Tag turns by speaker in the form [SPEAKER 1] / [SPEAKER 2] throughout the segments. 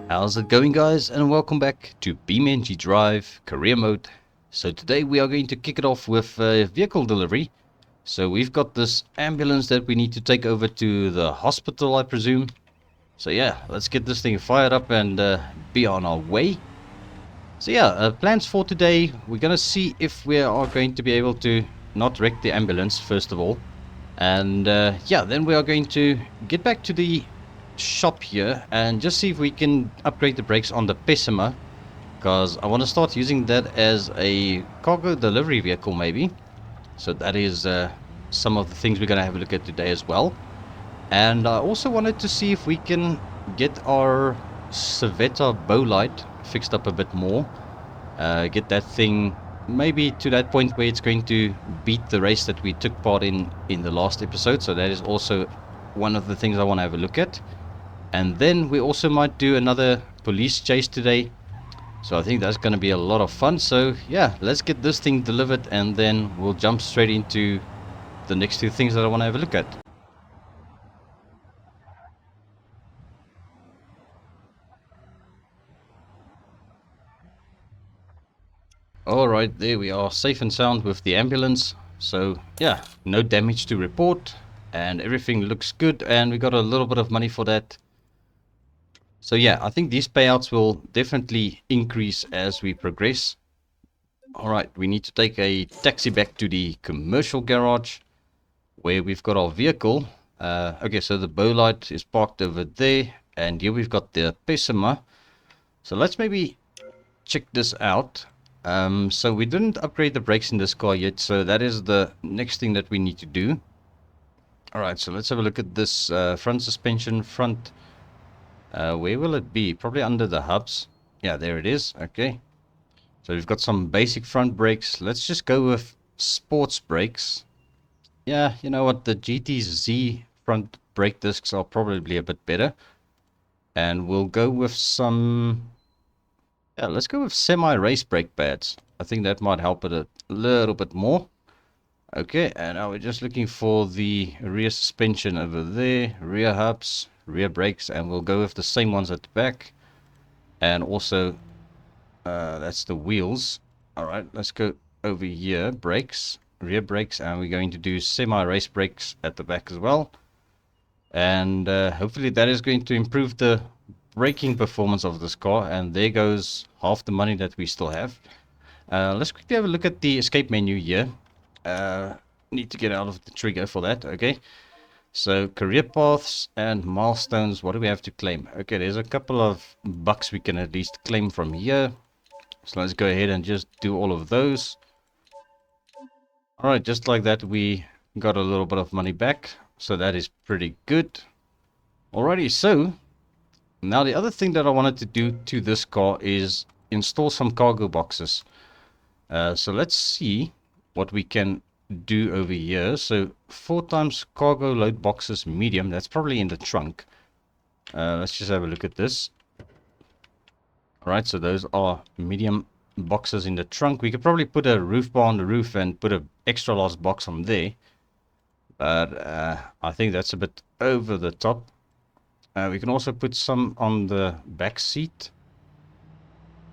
[SPEAKER 1] How's it going, guys, and welcome back to BeamNG.drive career mode. So today we are going to kick it off with vehicle delivery. So we've got this ambulance that we need to take over to the hospital, I presume. So yeah, let's get this thing fired up and be on our way. So yeah, plans for today, we're gonna see if we are going to be able to not wreck the ambulance first of all. And yeah, then we are going to get back to the shop here and just see if we can upgrade the brakes on the Pessima, because I want to start using that as a cargo delivery vehicle maybe. So that is some of the things we're going to have a look at today as well. And I also wanted to see if we can get our Civetta Bolide fixed up a bit more, get that thing maybe to that point where it's going to beat the race that we took part in the last episode. So that is also one of the things I want to have a look at. And then we also might do another police chase today. So I think that's going to be a lot of fun. So yeah, let's get this thing delivered and then we'll jump straight into the next two things that I want to have a look at. Alright, there we are, safe and sound with the ambulance. So yeah, no damage to report and everything looks good, and we got a little bit of money for that. So yeah, I think these payouts will definitely increase as we progress. Alright, we need to take a taxi back to the commercial garage where we've got our vehicle. Okay, so the Bolide is parked over there, and here we've got the Pessima. So let's maybe check this out. So we didn't upgrade the brakes in this car yet, so that is the next thing that we need to do. Alright, so let's have a look at this front suspension. Where will it be? Probably under the hubs. Yeah, there it is. Okay. So we've got some basic front brakes. Let's just go with sports brakes. Yeah, you know what? The GTZ front brake discs are probably a bit better. And we'll go with some... Yeah, let's go with semi-race brake pads. I think that might help it a little bit more. Okay, and now we're just looking for the rear suspension over there. Rear hubs, rear brakes, and we'll go with the same ones at the back. And also... that's the wheels. Alright, let's go over here. Brakes, rear brakes, and we're going to do semi-race brakes at the back as well. And hopefully that is going to improve the braking performance of this car. And there goes half the money that we still have. Let's quickly have a look at the escape menu here. Need to get out of the trigger for that. Okay. So career paths and milestones. What do we have to claim? Okay, there's a couple of bucks we can at least claim from here. So let's go ahead and just do all of those. Alright, just like that we got a little bit of money back. So that is pretty good. Alrighty, so now the other thing that I wanted to do to this car is install some cargo boxes. So let's see what we can do over here. So 4 times cargo load boxes medium. That's probably in the trunk. Let's just have a look at this. Alright, so those are medium boxes in the trunk. We could probably put a roof bar on the roof and put an extra large box on there. But I think that's a bit over the top. We can also put some on the back seat.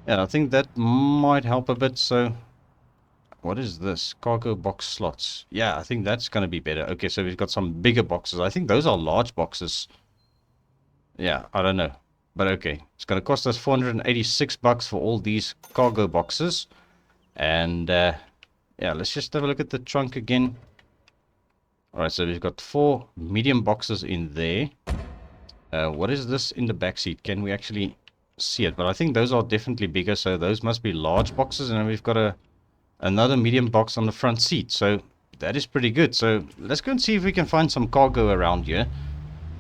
[SPEAKER 1] Yeah, I think that might help a bit. So, what is this? Cargo box slots. Yeah, I think that's going to be better. Okay, so we've got some bigger boxes. I think those are large boxes. Yeah, I don't know. But okay, it's going to cost us 486 bucks for all these cargo boxes. And yeah, let's just have a look at the trunk again. Alright, so we've got 4 medium boxes in there. What is this in the back seat? Can we actually see it? But I think those are definitely bigger, so those must be large boxes. And then we've got another medium box on the front seat. So that is pretty good. So let's go and see if we can find some cargo around here.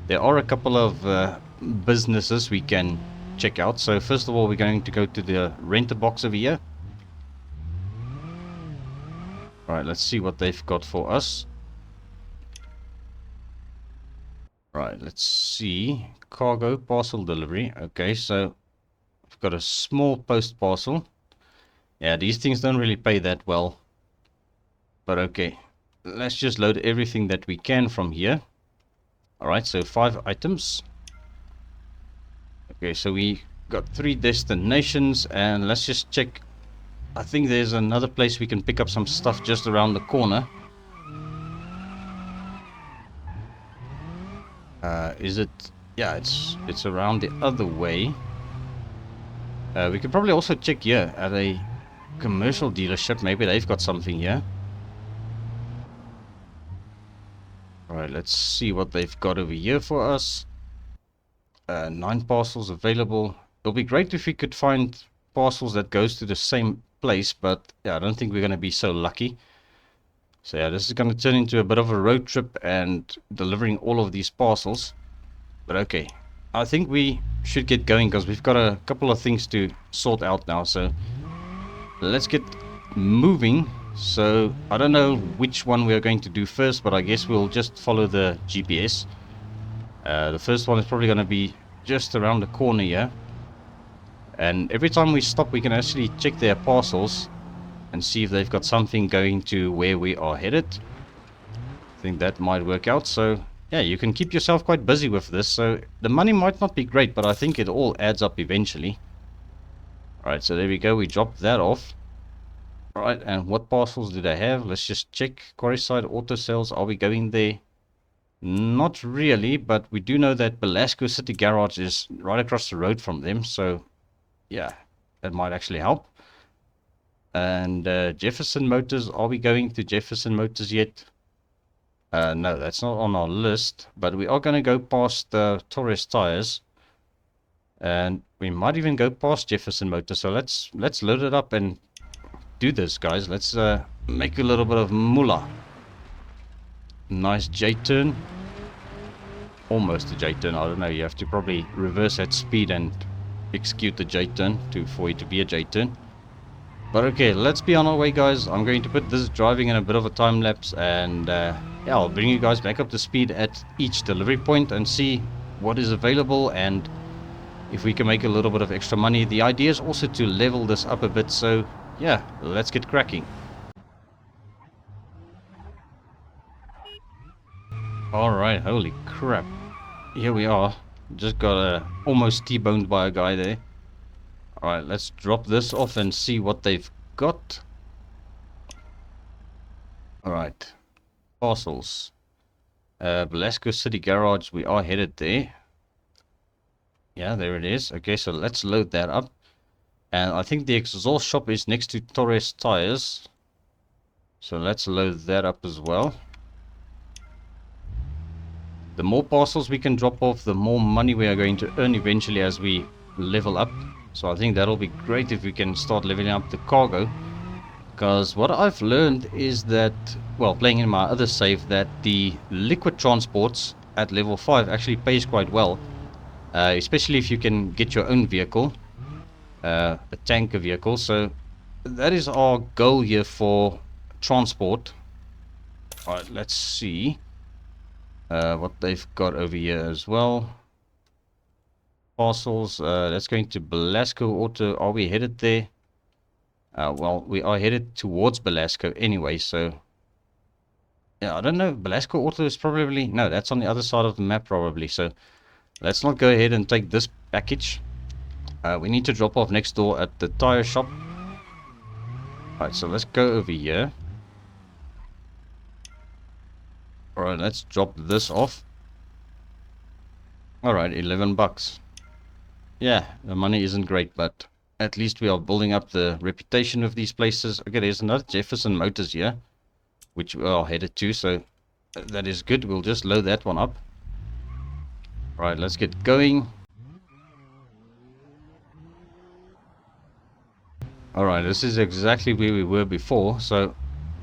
[SPEAKER 1] There are a couple of businesses we can check out. So first of all, we're going to go to the renter box over here. Alright, let's see what they've got for us. Right, let's see. Cargo parcel delivery. Okay, so we've got a small post parcel. Yeah, these things don't really pay that well. But okay, let's just load everything that we can from here. Alright, so 5 items. Okay, so we got 3 destinations, and let's just check. I think there's another place we can pick up some stuff just around the corner. Is it? Yeah, it's around the other way. We could probably also check here at a commercial dealership. Maybe they've got something here. Alright, let's see what they've got over here for us. 9 parcels available. It'll be great if we could find parcels that goes to the same place, but yeah, I don't think we're going to be so lucky. So yeah, this is going to turn into a bit of a road trip and delivering all of these parcels. But okay, I think we should get going because we've got a couple of things to sort out now. So let's get moving. So I don't know which one we are going to do first, but I guess we'll just follow the GPS. The first one is probably going to be just around the corner here. And every time we stop, we can actually check their parcels and see if they've got something going to where we are headed. I think that might work out. So yeah, you can keep yourself quite busy with this. So the money might not be great, but I think it all adds up eventually. Alright, so there we go. We dropped that off. Alright, and what parcels do they have? Let's just check. Quarryside Auto Sales. Are we going there? Not really, but we do know that Belasco City Garage is right across the road from them. So yeah, that might actually help. And Jefferson Motors. Are we going to Jefferson Motors yet? No, that's not on our list. But we are going to go past Torres Tires. And we might even go past Jefferson Motors. So let's load it up and do this, guys. Let's make a little bit of moolah. Nice J-turn. Almost a J-turn. I don't know. You have to probably reverse at speed and execute the J-turn for it to be a J-turn. But okay, let's be on our way, guys. I'm going to put this driving in a bit of a time lapse, and yeah, I'll bring you guys back up to speed at each delivery point and see what is available and if we can make a little bit of extra money. The idea is also to level this up a bit, so yeah, let's get cracking. Alright, holy crap. Here we are. Just got almost T-boned by a guy there. Alright, let's drop this off and see what they've got. Alright. Parcels. Belasco City Garage, we are headed there. Yeah, there it is. Okay, so let's load that up. And I think the exhaust shop is next to Torres Tires. So let's load that up as well. The more parcels we can drop off, the more money we are going to earn eventually as we level up. So I think that'll be great if we can start leveling up the cargo. Because what I've learned is that, well, playing in my other save, that the liquid transports at level 5 actually pays quite well. Especially if you can get your own vehicle, a tanker vehicle. So that is our goal here for transport. Alright, let's see what they've got over here as well. Parcels, that's going to Belasco Auto. Are we headed there? Well, we are headed towards Belasco anyway, so yeah, I don't know. Belasco Auto is probably, no, that's on the other side of the map probably. So let's not go ahead and take this package. We need to drop off next door at the tire shop. Alright, so let's go over here. Alright, let's drop this off. Alright, 11 bucks. Yeah, the money isn't great, but at least we are building up the reputation of these places. Okay, there's another Jefferson Motors here, which we are headed to, so that is good. We'll just load that one up. Right, let's get going. Alright, this is exactly where we were before, so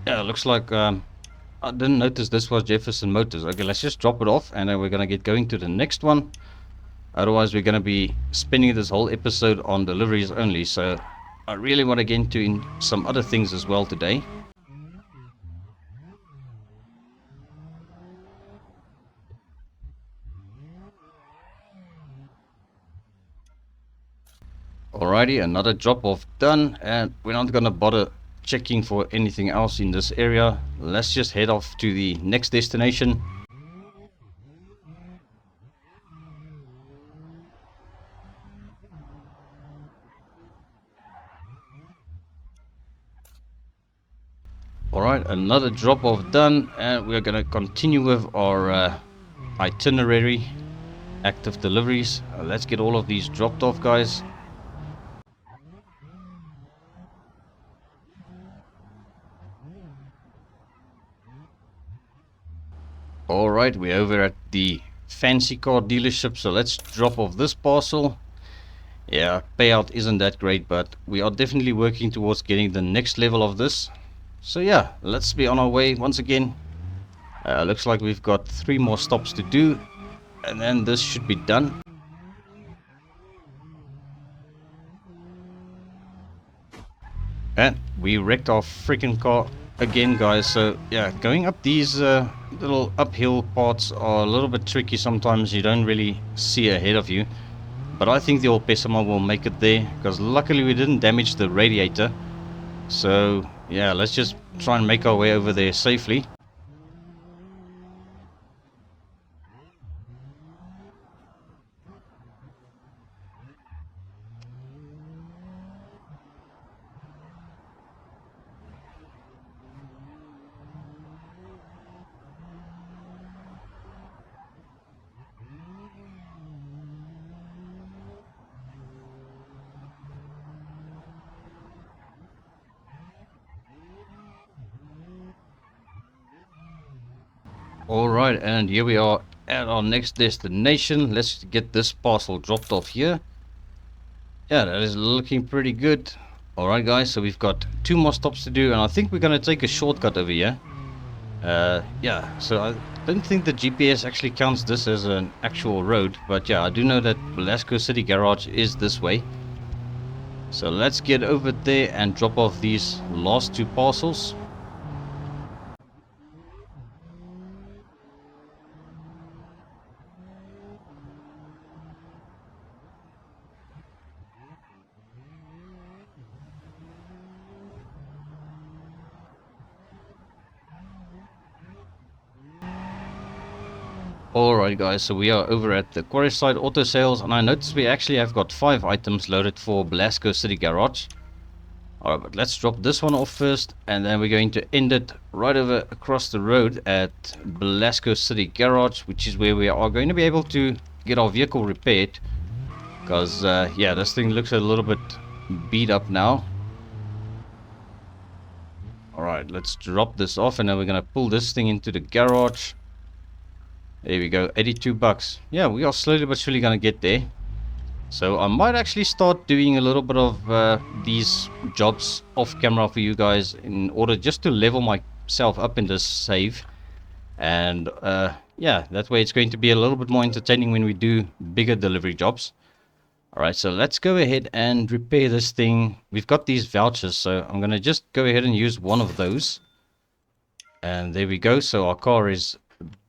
[SPEAKER 1] yeah, it looks like I didn't notice this was Jefferson Motors. Okay, let's just drop it off and then we're going to get going to the next one. Otherwise, we're going to be spending this whole episode on deliveries only. So I really want to get into some other things as well today. Alrighty, another drop off done. And we're not going to bother checking for anything else in this area. Let's just head off to the next destination. Alright, another drop off done, and we're gonna continue with our itinerary, active deliveries. Let's get all of these dropped off, guys. Alright, we're over at the fancy car dealership, so let's drop off this parcel. Yeah, payout isn't that great, but we are definitely working towards getting the next level of this. So yeah, let's be on our way once again. Looks like we've got 3 more stops to do, and then this should be done. And we wrecked our freaking car again, guys. So yeah, going up these little uphill parts are a little bit tricky sometimes. You don't really see ahead of you. But I think the old Pessima will make it there, because luckily we didn't damage the radiator. So yeah, let's just try and make our way over there safely. Alright, and here we are at our next destination. Let's get this parcel dropped off here. Yeah, that is looking pretty good. Alright guys, so we've got 2 more stops to do, and I think we're going to take a shortcut over here. Yeah, so I don't think the GPS actually counts this as an actual road, but yeah, I do know that Belasco City Garage is this way. So let's get over there and drop off these last 2 parcels. Alright guys, so we are over at the Quarryside Auto Sales, and I noticed we actually have got 5 items loaded for Belasco City Garage. Alright, but let's drop this one off first, and then we're going to end it right over across the road at Belasco City Garage, which is where we are going to be able to get our vehicle repaired. Because, yeah, this thing looks a little bit beat up now. Alright, let's drop this off, and then we're going to pull this thing into the garage. There we go, 82 bucks. Yeah, we are slowly but surely going to get there. So I might actually start doing a little bit of these jobs off camera for you guys, in order just to level myself up in this save. And yeah, that way it's going to be a little bit more entertaining when we do bigger delivery jobs. Alright, so let's go ahead and repair this thing. We've got these vouchers, so I'm going to just go ahead and use one of those. And there we go, so our car is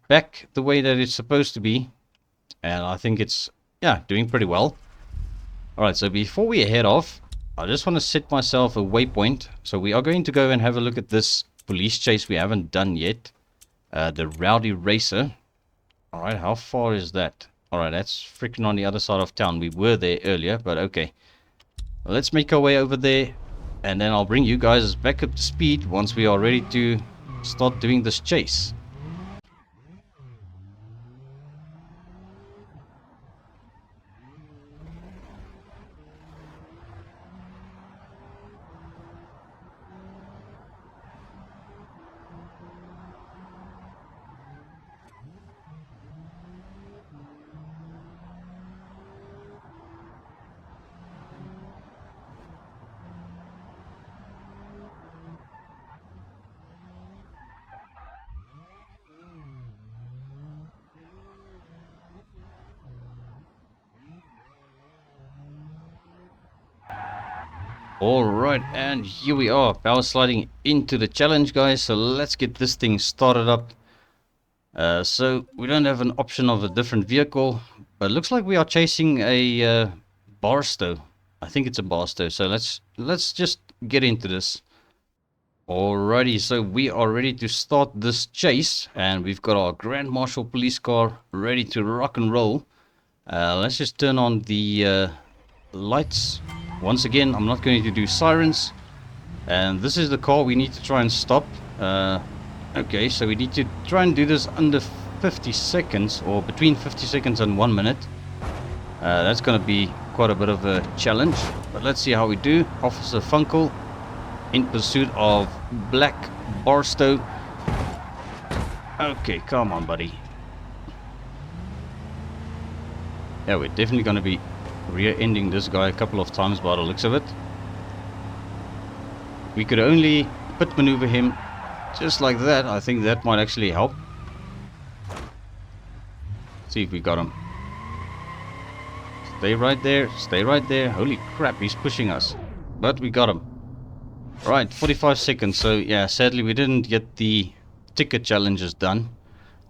[SPEAKER 1] back the way that it's supposed to be, and I think it's, yeah, doing pretty well. Alright, so before we head off, I just want to set myself a waypoint. So we are going to go and have a look at this police chase we haven't done yet, the Rowdy Racer. Alright, how far is that? Alright, that's freaking on the other side of town. We were there earlier, but okay, let's make our way over there, and then I'll bring you guys back up to speed once we are ready to start doing this chase. Alright, and here we are, power sliding into the challenge, guys. So let's get this thing started up. So we don't have an option of a different vehicle, but it looks like we are chasing a Barstow. I think it's a Barstow, so let's just get into this. Alrighty, so we are ready to start this chase, and we've got our Grand Marshal police car ready to rock and roll. Let's just turn on the lights. Once again, I'm not going to do sirens, and this is the car we need to try and stop. Okay, so we need to try and do this under 50 seconds, or between 50 seconds and 1 minute. That's going to be quite a bit of a challenge, but let's see how we do. Officer Funkel in pursuit of Black Barstow. Okay, come on, buddy. Yeah, we're definitely going to be rear-ending this guy a couple of times by the looks of it. We could only pit maneuver him just like that. I think that might actually help. See if we got him. Stay right there. Stay right there. Holy crap, he's pushing us. But we got him. Right, 45 seconds. So yeah, sadly we didn't get the ticket challenges done.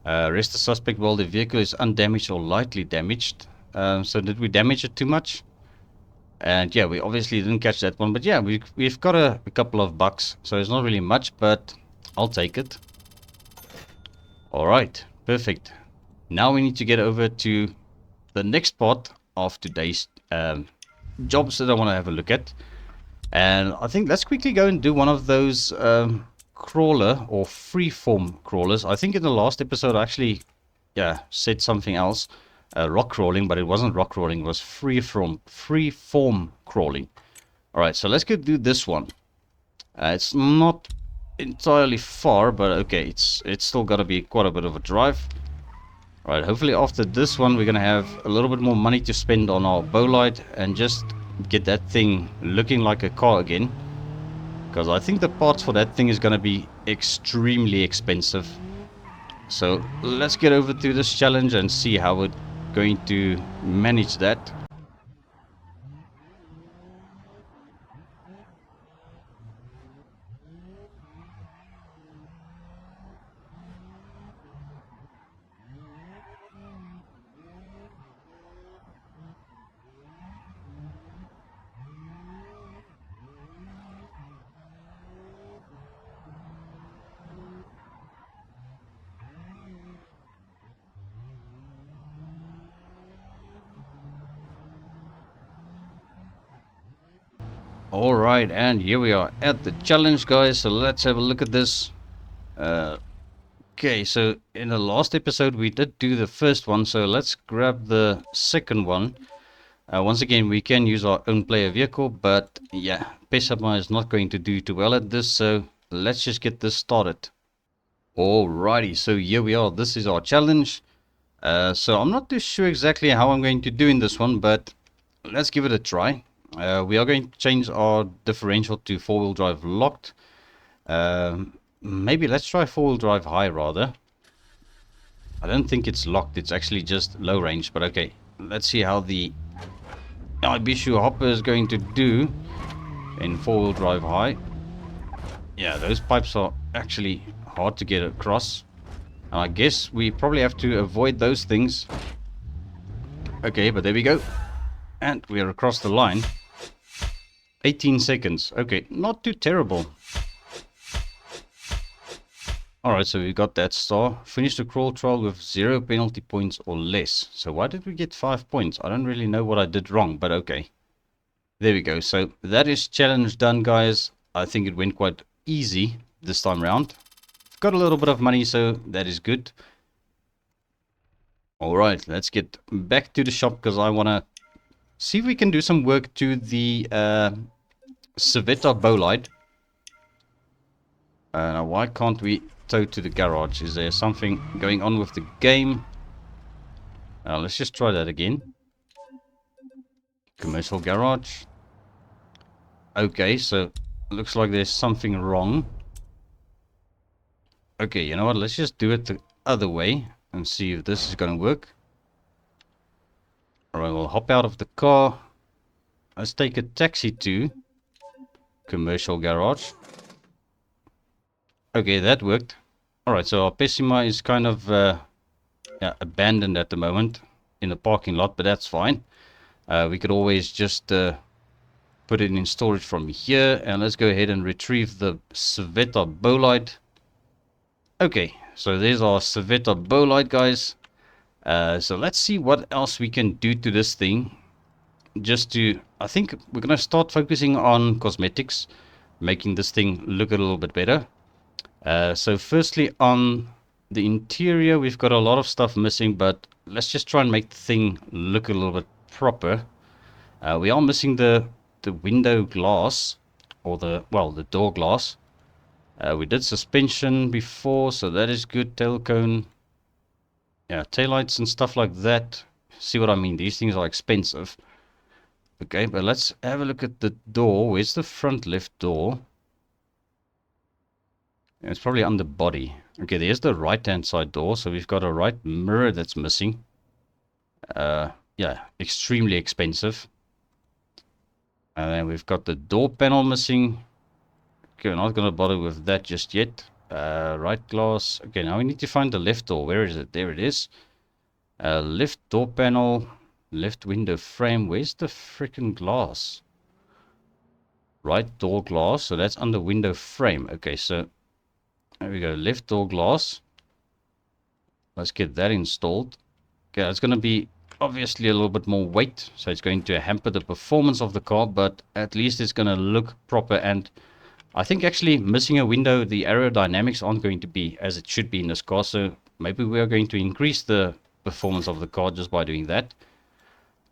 [SPEAKER 1] Arrest the suspect while the vehicle is undamaged or lightly damaged. So did we damage it too much? And yeah, we obviously didn't catch that one. But yeah, we've got a couple of bucks. So it's not really much, but I'll take it. Alright, perfect. Now we need to get over to the next part of today's jobs that I want to have a look at. And I think let's quickly go and do one of those crawler or freeform crawlers. I think in the last episode I actually said something else. Rock crawling, but it wasn't rock crawling, it was freeform crawling. Alright, so let's go do this one. It's not entirely far, but okay, it's still got to be quite a bit of a drive. Alright, hopefully after this one we're going to have a little bit more money to spend on our Bolide and just get that thing looking like a car again. Because I think the parts for that thing is going to be extremely expensive. So let's get over to this challenge and see how we're going to manage that. Alright, and here we are at the challenge, guys. So let's have a look at this. Okay, so in the last episode we did do the first one, so let's grab the second one. Once again, we can use our own player vehicle, but yeah, Pessima is not going to do too well at this, so let's just get this started. Alrighty, so here we are. This is our challenge. So I'm not too sure exactly how I'm going to do in this one, but let's give it a try. We are going to change our differential to four-wheel drive locked. Maybe let's try four-wheel drive high rather. I don't think it's locked, it's actually just low range, but okay. Let's see how the Ibishu Hopper is going to do in four-wheel drive high. Yeah, those pipes are actually hard to get across. And I guess we probably have to avoid those things. Okay, but there we go. And we are across the line. 18 seconds. Okay, not too terrible. Alright, so we got that star. Finish the crawl trial with 0 penalty points or less. So why did we get 5 points? I don't really know what I did wrong, but okay. There we go. So that is challenge done, guys. I think it went quite easy this time around. Got a little bit of money, so that is good. Alright, let's get back to the shop because I want to see if we can do some work to the Civetta Bolide. Now, why can't we tow to the garage? Is there something going on with the game? Let's just try that again. Commercial garage. Okay, so looks like there's something wrong. Okay, you know what? Let's just do it the other way and see if this is going to work. Alright, we'll hop out of the car. Let's take a taxi to commercial garage. Okay, that worked. Alright, so our Pessima is kind of abandoned at the moment in the parking lot, but that's fine. We could always just put it in storage from here. And let's go ahead and retrieve the Civetta Bolide. Okay, so there's our Civetta Bolide, guys. So let's see what else we can do to this thing. Just to, I think we're going to start focusing on cosmetics, making this thing look a little bit better. So firstly, on the interior, we've got a lot of stuff missing, but let's just try and make the thing look a little bit proper. We are missing the window glass, or the door glass. We did suspension before, so that is good. Tail cone, yeah, taillights and stuff like that. See what I mean? These things are expensive. Okay, but let's have a look at the door. Where's the front left door? It's probably under body. Okay, there's the right-hand side door. So we've got a right mirror that's missing. Yeah, extremely expensive. And then we've got the door panel missing. Okay, we're not going to bother with that just yet. Right glass. Okay, now we need to find the left door. Where is it? There it is. Left door panel. Left window frame. Where's the freaking glass? Right door glass. So that's under window frame. Okay, so there we go. Left door glass. Let's get that installed. Okay, it's going to be obviously a little bit more weight. So it's going to hamper the performance of the car. But at least it's going to look proper. And I think actually missing a window, the aerodynamics aren't going to be as it should be in this car. So maybe we are going to increase the performance of the car just by doing that.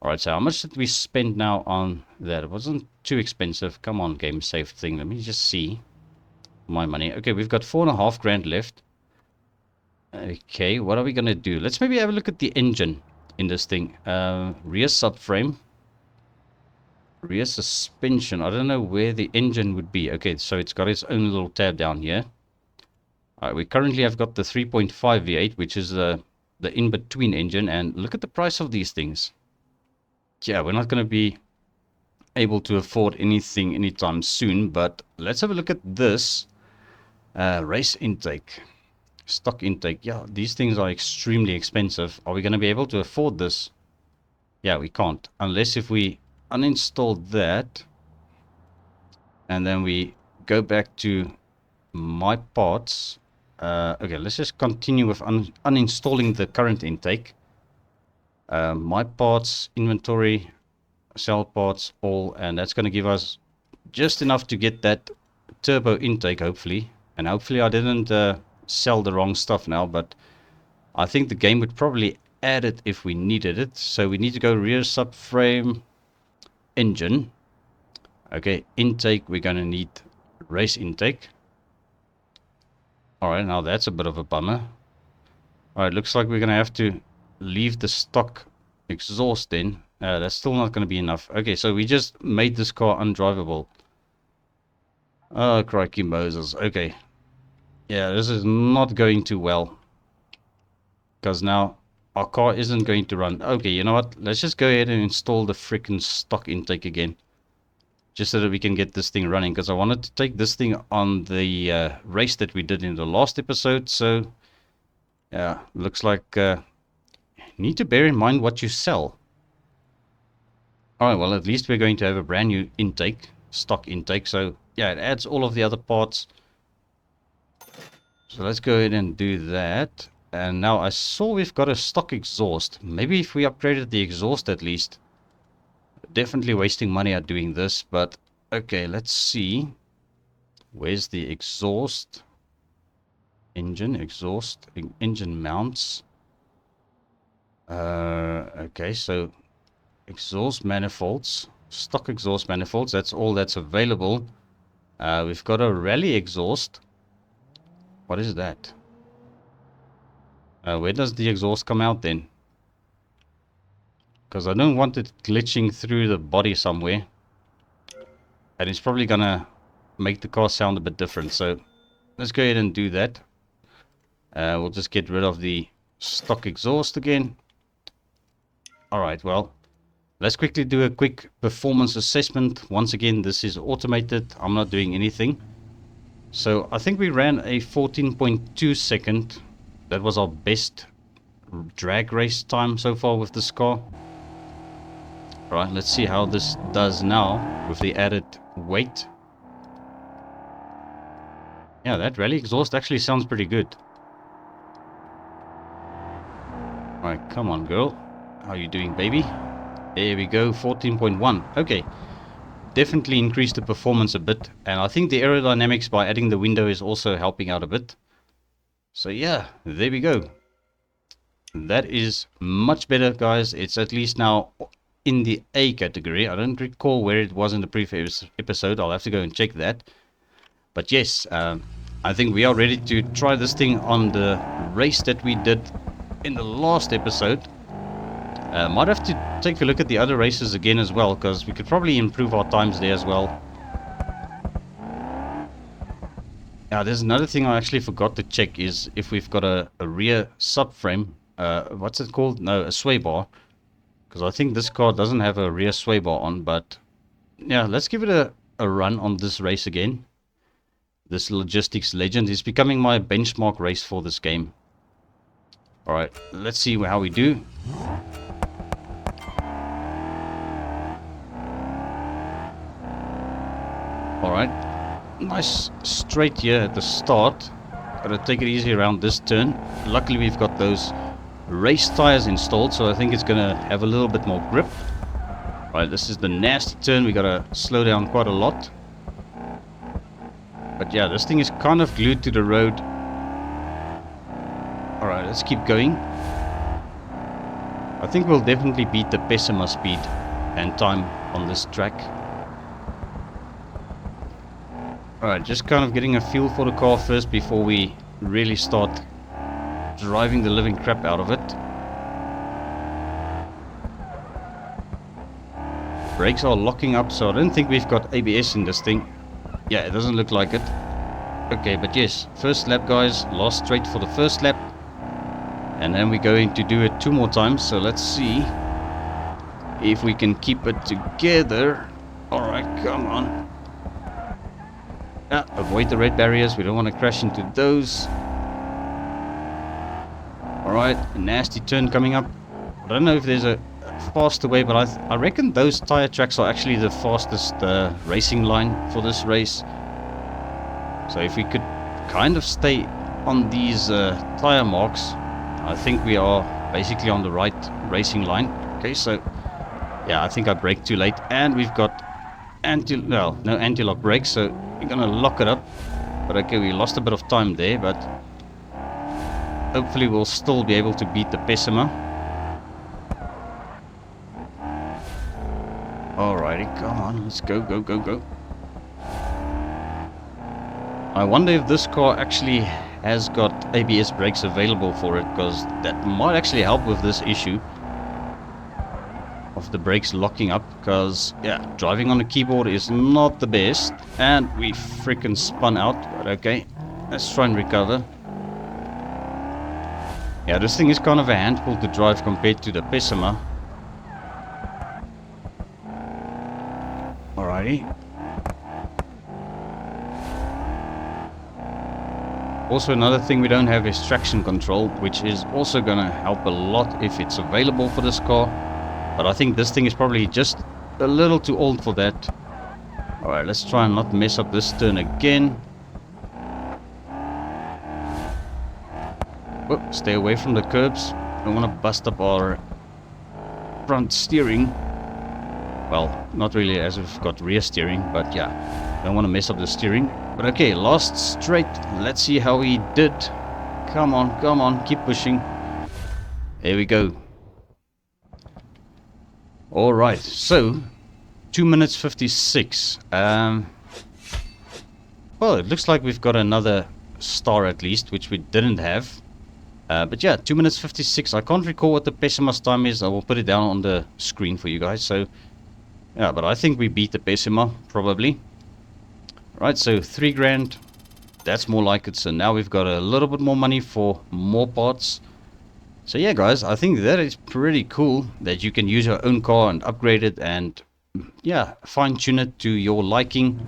[SPEAKER 1] Alright, so how much did we spend now on that? It wasn't too expensive. Come on, game save thing. Let me just see my money. Okay, we've got $4,500 left. Okay, what are we going to do? Let's maybe have a look at the engine in this thing. Rear subframe. Rear suspension. I don't know where the engine would be. Okay, so it's got its own little tab down here. Alright, we currently have got the 3.5 V8, which is the in-between engine. And look at the price of these things. Yeah, we're not going to be able to afford anything anytime soon, but let's have a look at this race intake, stock intake. Yeah, these things are extremely expensive. Are we going to be able to afford this? Yeah, we can't, unless if we uninstall that and then we go back to my parts. Okay, let's just continue with uninstalling the current intake. My parts, inventory, sell parts, all, and that's going to give us just enough to get that turbo intake, hopefully. And hopefully I didn't sell the wrong stuff now, but I think the game would probably add it if we needed it. So we need to go rear subframe, engine. Okay, intake, we're going to need race intake. Alright, now that's a bit of a bummer. Alright, looks like we're going to have to leave the stock exhaust then. That's still not going to be enough. Okay, so we just made this car undrivable. Oh, crikey Moses. Okay. Yeah, this is not going too well. Because now our car isn't going to run. Okay, you know what? Let's just go ahead and install the freaking stock intake again. Just so that we can get this thing running. Because I wanted to take this thing on the race that we did in the last episode. So, yeah, looks like you need to bear in mind what you sell. Alright, well, at least we're going to have a brand new intake, stock intake. So, yeah, it adds all of the other parts. So let's go ahead and do that. And now I saw we've got a stock exhaust. Maybe if we upgraded the exhaust at least. Definitely wasting money at doing this, but okay, let's see. Where's the exhaust? Engine, exhaust, engine mounts. Okay, so exhaust manifolds, stock exhaust manifolds, that's all that's available. We've got a rally exhaust. What is that? Where does the exhaust come out then? Because I don't want it glitching through the body somewhere. And it's probably gonna make the car sound a bit different. So let's go ahead and do that. We'll just get rid of the stock exhaust again. Alright, well, let's quickly do a quick performance assessment. Once again, this is automated. I'm not doing anything. So I think we ran a 14.2 second. That was our best drag race time so far with this car. Alright, let's see how this does now with the added weight. Yeah, that rally exhaust actually sounds pretty good. Alright, come on girl. How are you doing, baby? There we go, 14.1. Okay. definitely increased the performance a bit, and I think the aerodynamics by adding the window is also helping out a bit. So yeah, there we go. That is much better, guys. It's at least now in the A category. I don't recall where it was in the previous episode. I'll have to go and check that. But yes, I think we are ready to try this thing on the race that we did in the last episode. Might have to take a look at the other races again as well, because we could probably improve our times there as well. Yeah, there's another thing I actually forgot to check, is if we've got a rear subframe. What's it called? No, a sway bar. Because I think this car doesn't have a rear sway bar on, but yeah, let's give it a run on this race again. This Logistics Legend is becoming my benchmark race for this game. Alright, let's see how we do. Alright, nice straight here at the start. Gotta take it easy around this turn. Luckily we've got those race tires installed, so I think it's gonna have a little bit more grip. Right, this is the nasty turn. We gotta slow down quite a lot. But yeah, this thing is kind of glued to the road. Alright, let's keep going. I think we'll definitely beat the Pessima speed and time on this track. Alright, just kind of getting a feel for the car first before we really start driving the living crap out of it. Brakes are locking up, so I don't think we've got ABS in this thing. Yeah, it doesn't look like it. Okay, but yes, first lap, guys. Last straight for the first lap. And then we're going to do it 2 more times, so let's see if we can keep it together. Alright, come on. Avoid the red barriers, we don't want to crash into those. Alright, a nasty turn coming up. I don't know if there's a faster way, but I reckon those tire tracks are actually the fastest racing line for this race. So if we could kind of stay on these tire marks, I think we are basically on the right racing line. Okay, so yeah, I think I braked too late, and we've got no anti-lock brakes, so we're gonna lock it up. But okay, we lost a bit of time there, but hopefully we'll still be able to beat the Pessima. Alrighty, come on, let's go, go, go, go. I wonder if this car actually has got ABS brakes available for it, because that might actually help with this issue of the brakes locking up, because yeah, driving on a keyboard is not the best. And we freaking spun out, but okay, let's try and recover. Yeah, this thing is kind of a handful to drive compared to the Pessima. Alrighty. Also, another thing we don't have is traction control, which is also gonna help a lot if it's available for this car. But I think this thing is probably just a little too old for that. Alright, let's try and not mess up this turn again. Whoop, stay away from the curbs. Don't want to bust up our front steering. Well, not really, as we've got rear steering, but yeah, don't want to mess up the steering. But okay, last straight. Let's see how we did. Come on, keep pushing. There we go. Alright, so 2 minutes 56. Well, it looks like we've got another star at least, which we didn't have. But yeah, 2 minutes 56. I can't recall what the Pessima's time is. I will put it down on the screen for you guys. So yeah, but I think we beat the Pessima probably. Right, so 3 grand. That's more like it. So now we've got a little bit more money for more parts. So yeah, guys, I think that is pretty cool that you can use your own car and upgrade it and yeah, fine-tune it to your liking.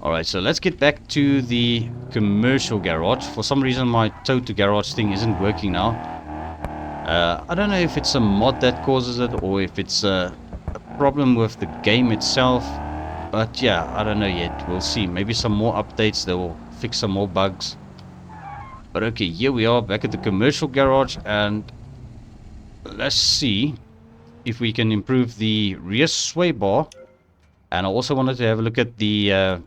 [SPEAKER 1] Alright, so let's get back to the commercial garage. For some reason my tow to garage thing isn't working now. I don't know if it's a mod that causes it or if it's a problem with the game itself. But yeah, I don't know yet. We'll see. Maybe some more updates that will fix some more bugs. But okay, here we are back at the commercial garage, and let's see if we can improve the rear sway bar And I also wanted to have a look at the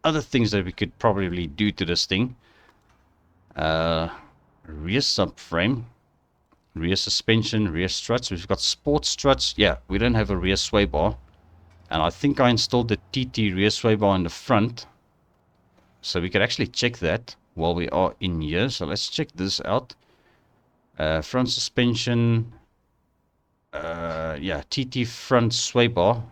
[SPEAKER 1] other things that we could probably do to this thing. Rear subframe, rear suspension, rear struts. We've got sport struts. Yeah, we don't have a rear sway bar. And I think I installed the TT rear sway bar in the front. So we could actually check that while we are in here. So let's check this out. Front suspension. Yeah, TT front sway bar.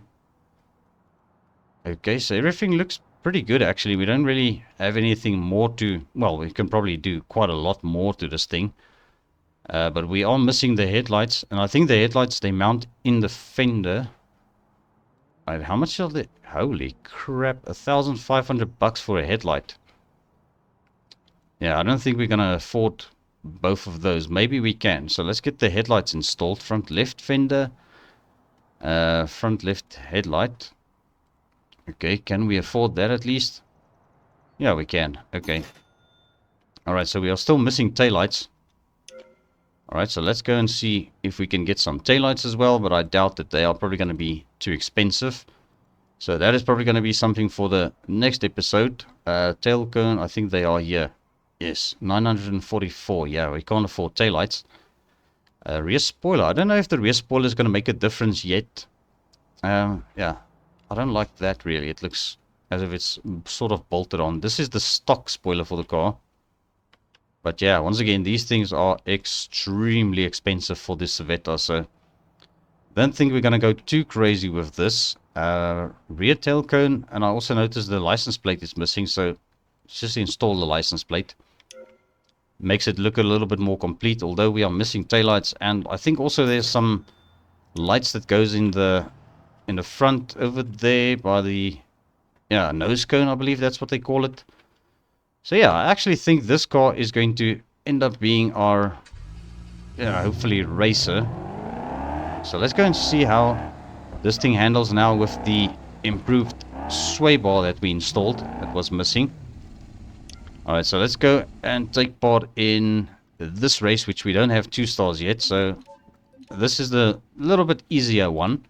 [SPEAKER 1] Okay, so everything looks pretty good actually. We don't really have anything more to... Well, we can probably do quite a lot more to this thing. But we are missing the headlights. And I think the headlights, they mount in the fender. Right, how much are they? Holy crap, $1,500 for a headlight. Yeah, I don't think we're gonna afford both of those. Maybe we can. So let's get the headlights installed. Front left fender, front left headlight. Okay, can we afford that at least? Yeah, we can. Okay. Alright, so we are still missing taillights. Alright, so let's go and see if we can get some taillights as well, but I doubt that they are probably going to be too expensive. So that is probably going to be something for the next episode. Tail cone, I think they are here. Yes, 944. Yeah, we can't afford taillights. Rear spoiler. I don't know if the rear spoiler is going to make a difference yet. Yeah, I don't like that really. It looks as if it's sort of bolted on. This is the stock spoiler for the car. But yeah, once again, these things are extremely expensive for this Civetta, so don't think we're going to go too crazy with this. Rear tail cone, and I also noticed the license plate is missing, so let's just install the license plate. Makes it look a little bit more complete, although we are missing taillights, and I think also there's some lights that goes in the front over there by the nose cone, I believe that's what they call it. So yeah, I actually think this car is going to end up being our, hopefully racer. So let's go and see how this thing handles now with the improved sway bar that we installed that was missing. Alright, so let's go and take part in this race, which we don't have 2 stars yet. So this is the little bit easier one.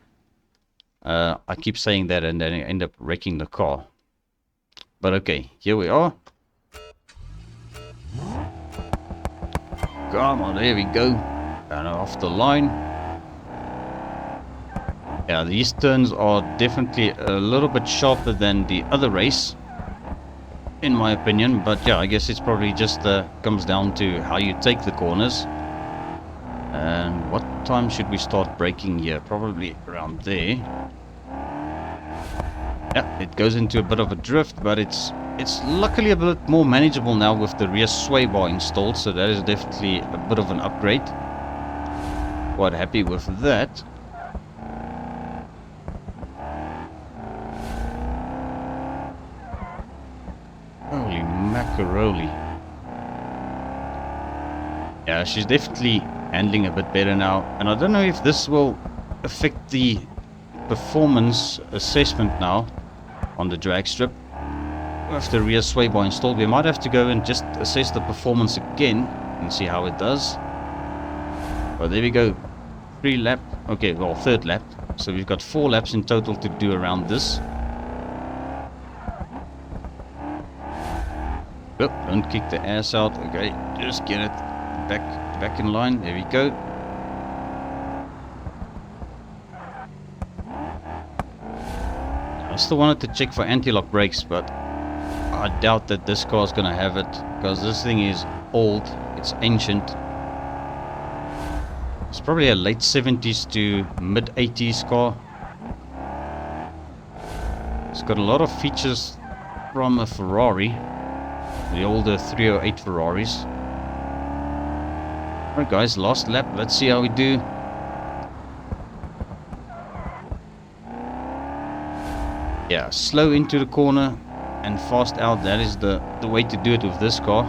[SPEAKER 1] I keep saying that and then I end up wrecking the car. But okay, here we are. Come on, there we go. And off the line. Yeah, these turns are definitely a little bit sharper than the other race, in my opinion. But yeah, I guess it's probably just comes down to how you take the corners. And what time should we start braking here? Probably around there. Yeah, it goes into a bit of a drift, but it's luckily a bit more manageable now with the rear sway bar installed, so that is definitely a bit of an upgrade. Quite happy with that. Holy macaroni. Yeah, she's definitely handling a bit better now, and I don't know if this will affect the performance assessment now on the drag strip. With the rear sway bar installed, we might have to go and just assess the performance again and see how it does. But there we go, 3 lap, okay, well 3rd lap, so we've got 4 laps in total to do around this. Oh, don't kick the ass out. Okay, just get it back in line. There we go. I still wanted to check for anti-lock brakes, but I doubt that this car is going to have it, because this thing is old, it's ancient. It's probably a late 70s to mid 80s car. It's got a lot of features from a Ferrari, the older 308 Ferraris. Alright guys, last lap, let's see how we do. Yeah, slow into the corner and fast out. That is the way to do it with this car.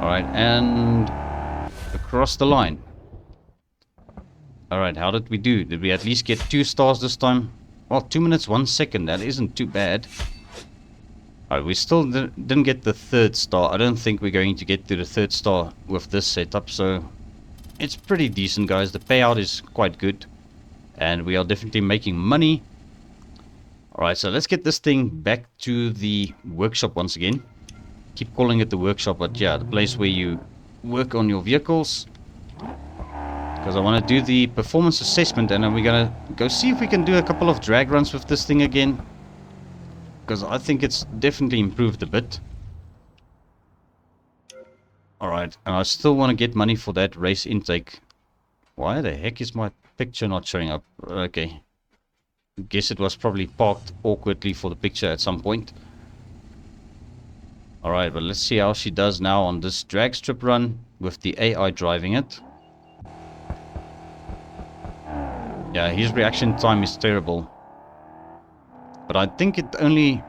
[SPEAKER 1] Alright, and across the line. Alright, how did we do? Did we at least get 2 stars this time? Well, 2 minutes 1 second. That isn't too bad. Alright, we still didn't get the 3rd star. I don't think we're going to get to the 3rd star with this setup, so it's pretty decent, guys. The payout is quite good. and we are definitely making money. Alright, so let's get this thing back to the workshop once again. Keep calling it the workshop, but yeah, the place where you work on your vehicles. Because I want to do the performance assessment, and then we're going to go see if we can do a couple of drag runs with this thing again. Because I think it's definitely improved a bit. Alright, and I still want to get money for that race intake. Why the heck is my picture not showing up? Okay. Guess it was probably parked awkwardly for the picture at some point. Alright, but let's see how she does now on this drag strip run with the AI driving it. Yeah, his reaction time is terrible. But I think it only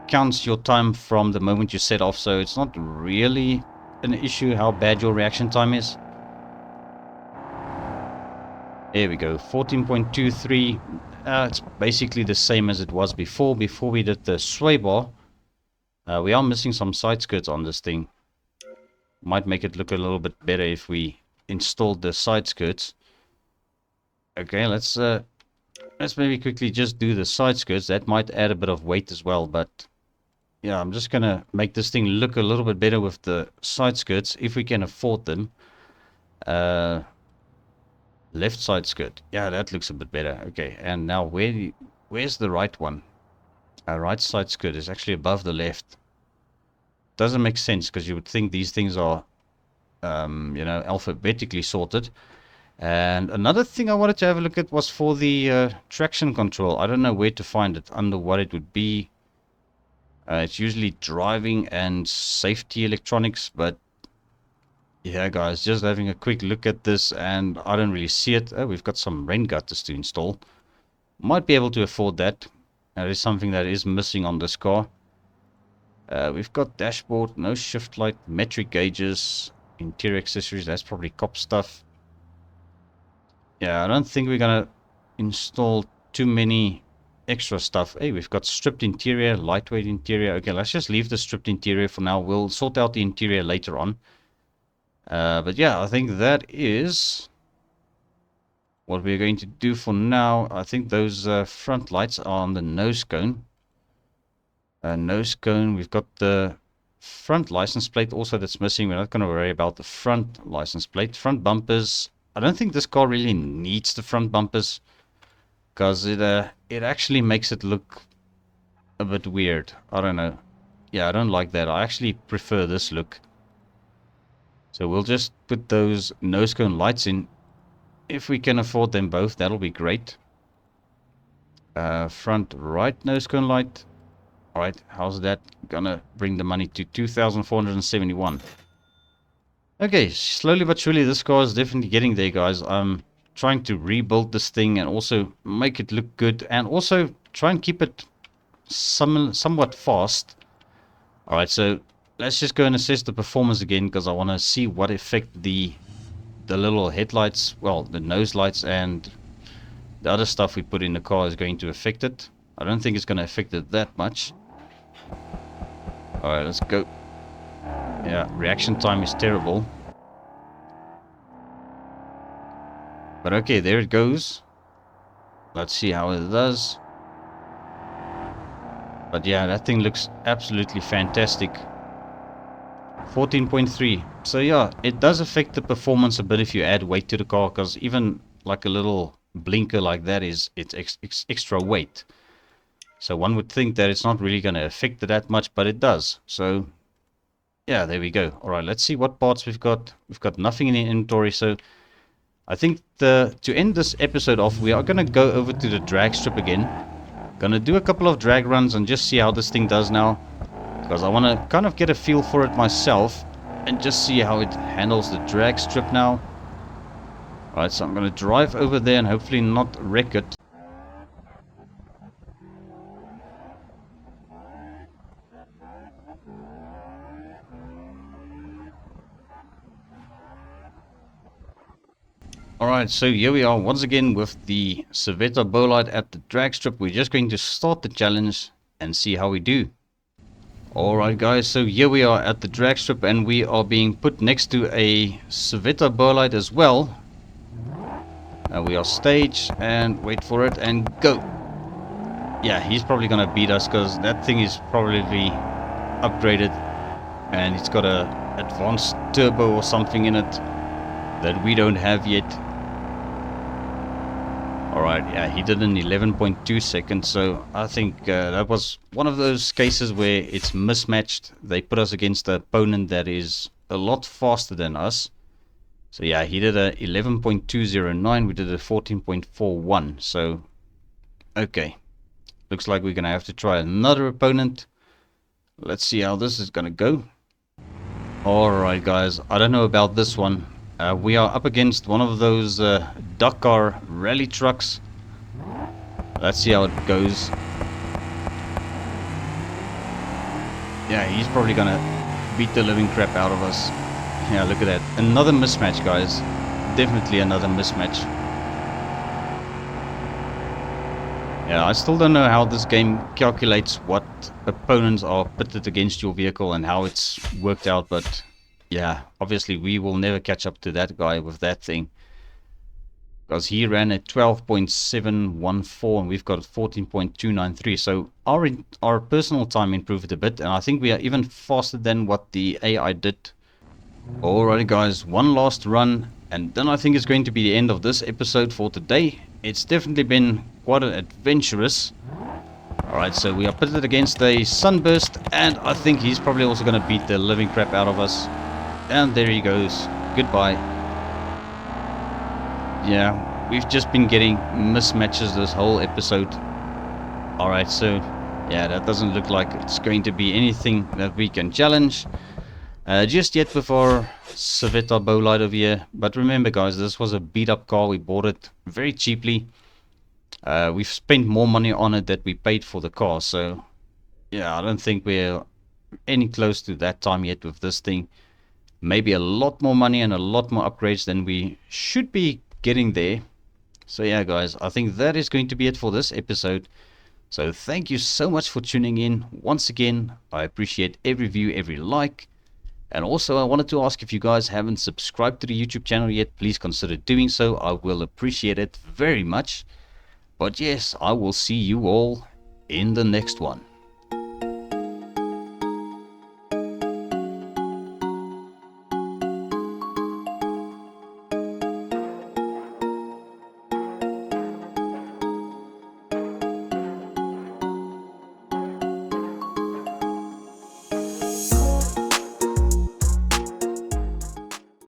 [SPEAKER 1] counts your time from the moment you set off, so it's not really an issue how bad your reaction time is. There we go, 14.23. It's basically the same as it was before we did the sway bar. We are missing some side skirts on this thing. Might make it look a little bit better if we installed the side skirts. Okay, let's maybe quickly just do the side skirts. That might add a bit of weight as well, but yeah, I'm just gonna make this thing look a little bit better with the side skirts if we can afford them. Left side skirt. Yeah, that looks a bit better. Okay, and now where's the right one? Our right side skirt is actually above the left. Doesn't make sense because you would think these things are, you know, alphabetically sorted. And another thing I wanted to have a look at was for the traction control. I don't know where to find it, under what it would be. It's usually driving and safety electronics, but yeah, guys, just having a quick look at this, and I don't really see it. Oh, we've got some rain gutters to install. Might be able to afford that. That is something that is missing on this car. We've got dashboard, no shift light, metric gauges, interior accessories. That's probably cop stuff. Yeah, I don't think we're gonna install too many extra stuff. Hey, we've got stripped interior, lightweight interior. Okay, let's just leave the stripped interior for now. We'll sort out the interior later on. But yeah, I think that is what we're going to do for now. I think those front lights are on the nose cone. Nose cone, we've got the front license plate also that's missing. We're not going to worry about the front license plate. Front bumpers, I don't think this car really needs the front bumpers, because it actually makes it look a bit weird. I don't know. Yeah, I don't like that. I actually prefer this look. So we'll just put those nose cone lights in. If we can afford them both, that'll be great. Front right nose cone light. Alright, how's that gonna bring the money to 2,471? Okay, slowly but surely this car is definitely getting there, guys. I'm trying to rebuild this thing and also make it look good, and also try and keep it somewhat fast. Alright, so let's just go and assess the performance again, because I want to see what effect the little headlights, well, the nose lights and the other stuff we put in the car is going to affect it. I don't think it's going to affect it that much. Alright, let's go. Yeah, reaction time is terrible. But okay, there it goes. Let's see how it does. But yeah, that thing looks absolutely fantastic. 14.3. So yeah, it does affect the performance a bit if you add weight to the car, because even like a little blinker like that it's extra weight. So one would think that it's not really going to affect it that much, but it does. So yeah, there we go. All right, let's see what parts we've got. We've got nothing in the inventory, so I think to end this episode off, we are going to go over to the drag strip again. Gonna do a couple of drag runs and just see how this thing does now, because I want to kind of get a feel for it myself and just see how it handles the drag strip now. Alright, so I'm going to drive over there and hopefully not wreck it. Alright, so here we are once again with the Civetta Bolide at the drag strip. We're just going to start the challenge and see how we do. Alright guys, so here we are at the drag strip and we are being put next to a Civetta Bolide as well. We are staged and wait for it and go. Yeah, he's probably gonna beat us because that thing is probably upgraded and it's got a advanced turbo or something in it that we don't have yet. Alright, yeah, he did in 11.2 seconds, so I think that was one of those cases where it's mismatched. They put us against an opponent that is a lot faster than us. So yeah, he did a 11.209, we did a 14.41, so okay. Looks like we're going to have to try another opponent. Let's see how this is going to go. Alright guys, I don't know about this one. We are up against one of those Dakar rally trucks. Let's see how it goes. Yeah, he's probably going to beat the living crap out of us. Yeah, look at that. Another mismatch, guys. Definitely another mismatch. Yeah, I still don't know how this game calculates what opponents are pitted against your vehicle and how it's worked out, but yeah, obviously we will never catch up to that guy with that thing. Because he ran at 12.714 and we've got 14.293. So our personal time improved a bit, and I think we are even faster than what the AI did. Alrighty guys, one last run, and then I think it's going to be the end of this episode for today. It's definitely been quite adventurous. Alright, so we are pitted against a Sunburst, and I think he's probably also going to beat the living crap out of us. And there he goes. Goodbye. Yeah, we've just been getting mismatches this whole episode. Alright, so yeah, that doesn't look like it's going to be anything that we can challenge. Just yet with our Civetta Bolide over here. But remember guys, this was a beat up car. We bought it very cheaply. We've spent more money on it than we paid for the car. So yeah, I don't think we're any close to that time yet with this thing. Maybe a lot more money and a lot more upgrades than we should be getting there. So yeah guys, I think that is going to be it for this episode. So thank you so much for tuning in. Once again, I appreciate every view, every like. And also I wanted to ask, if you guys haven't subscribed to the YouTube channel yet, please consider doing so. I will appreciate it very much. But yes, I will see you all in the next one.